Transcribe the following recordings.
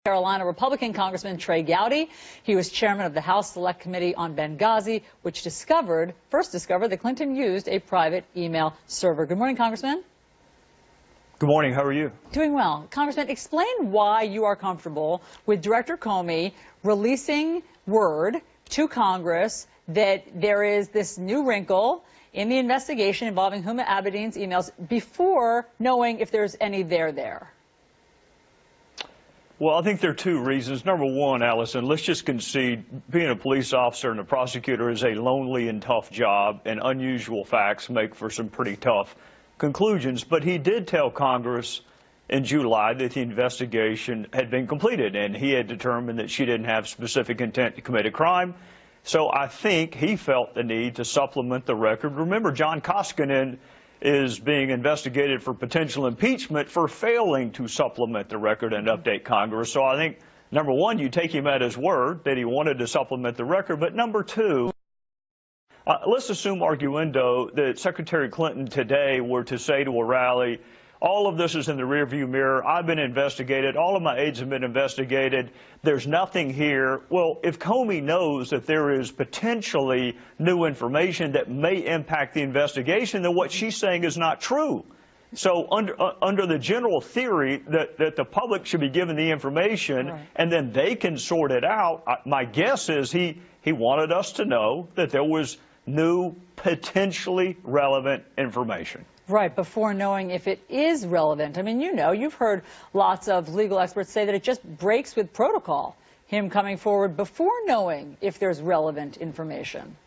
Carolina Republican Congressman Trey Gowdy. He was chairman of the House Select Committee on Benghazi, which first discovered that Clinton used a private email server. Good morning, Congressman. Good morning. How are you? Doing well. Congressman, explain why you are comfortable with Director Comey releasing word to Congress that there is this new wrinkle in the investigation involving Huma Abedin's emails before knowing if there's any there. Well, I think there are two reasons. Number one, Allison, let's just concede being a police officer and a prosecutor is a lonely and tough job, and unusual facts make for some pretty tough conclusions. But he did tell Congress in July that the investigation had been completed, and he had determined that she didn't have specific intent to commit a crime. So I think he felt the need to supplement the record. Remember, John Koskinen is being investigated for potential impeachment for failing to supplement the record and update Congress. So I think, number one, you take him at his word that he wanted to supplement the record. But number two, let's assume arguendo that Secretary Clinton today were to say to a rally, all of this is in the rearview mirror. I've been investigated. All of my aides have been investigated. There's nothing here. Well, if Comey knows that there is potentially new information that may impact the investigation, then what she's saying is not true. So under the general theory that the public should be given the information, right, and then they can sort it out, my guess is he wanted us to know that there was new, potentially relevant information. Right, before knowing if it is relevant. I mean, you've heard lots of legal experts say that it just breaks with protocol, him coming forward before knowing if there's relevant information.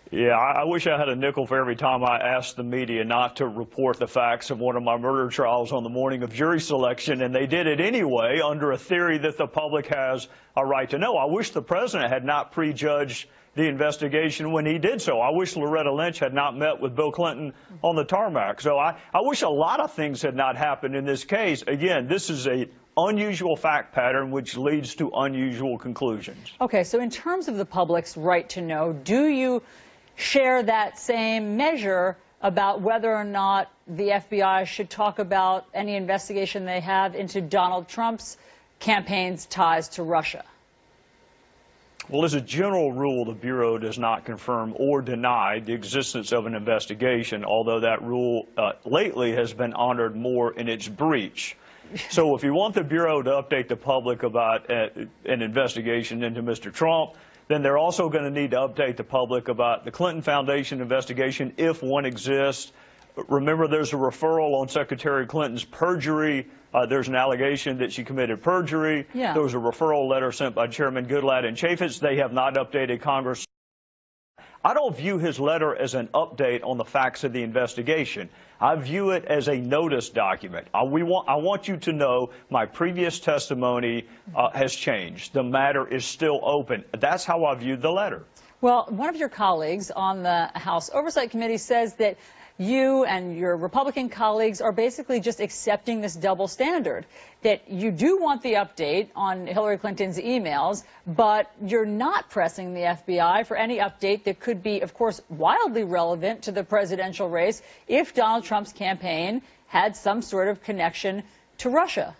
Yeah, I wish I had a nickel for every time I asked the media not to report the facts of one of my murder trials on the morning of jury selection, and they did it anyway under a theory that the public has a right to know. I wish the president had not prejudged the investigation when he did so. I wish Loretta Lynch had not met with Bill Clinton on the tarmac. So I wish a lot of things had not happened in this case. Again, this is an unusual fact pattern which leads to unusual conclusions. Okay, so in terms of the public's right to know, do you share that same measure about whether or not the FBI should talk about any investigation they have into Donald Trump's campaign's ties to Russia? Well, as a general rule, the Bureau does not confirm or deny the existence of an investigation, although that rule lately has been honored more in its breach. So if you want the Bureau to update the public about an investigation into Mr. Trump, then they're also going to need to update the public about the Clinton Foundation investigation, if one exists. Remember, there's a referral on Secretary Clinton's perjury. There's an allegation that she committed perjury. Yeah. There was a referral letter sent by Chairman Goodlatte and Chaffetz. They have not updated Congress. I don't view his letter as an update on the facts of the investigation. I view it as a notice document. I want you to know my previous testimony has changed. The matter is still open. That's how I viewed the letter. Well, one of your colleagues on the House Oversight Committee says that you and your Republican colleagues are basically just accepting this double standard, that you do want the update on Hillary Clinton's emails, but you're not pressing the FBI for any update that could be, of course, wildly relevant to the presidential race if Donald Trump's campaign had some sort of connection to Russia.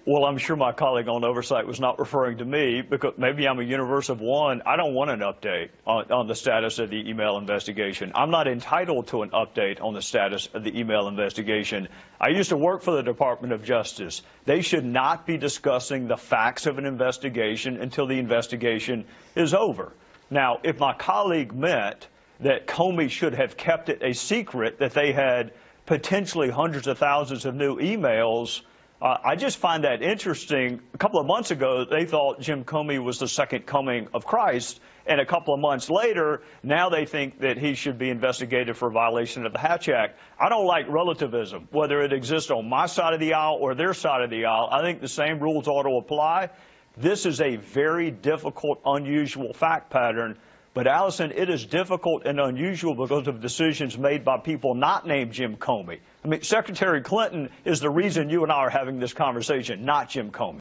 Well, I'm sure my colleague on oversight was not referring to me, because maybe I'm a universe of one. I don't want an update on the status of the email investigation. I'm not entitled to an update on the status of the email investigation. I used to work for the Department of Justice. They should not be discussing the facts of an investigation until the investigation is over. Now, if my colleague meant that Comey should have kept it a secret, that they had potentially hundreds of thousands of new emails, I just find that interesting. A couple of months ago, they thought Jim Comey was the second coming of Christ, and a couple of months later, now they think that he should be investigated for violation of the Hatch Act. I don't like relativism, whether it exists on my side of the aisle or their side of the aisle. I think the same rules ought to apply. This is a very difficult, unusual fact pattern. But, Allison, it is difficult and unusual because of decisions made by people not named Jim Comey. I mean, Secretary Clinton is the reason you and I are having this conversation, not Jim Comey.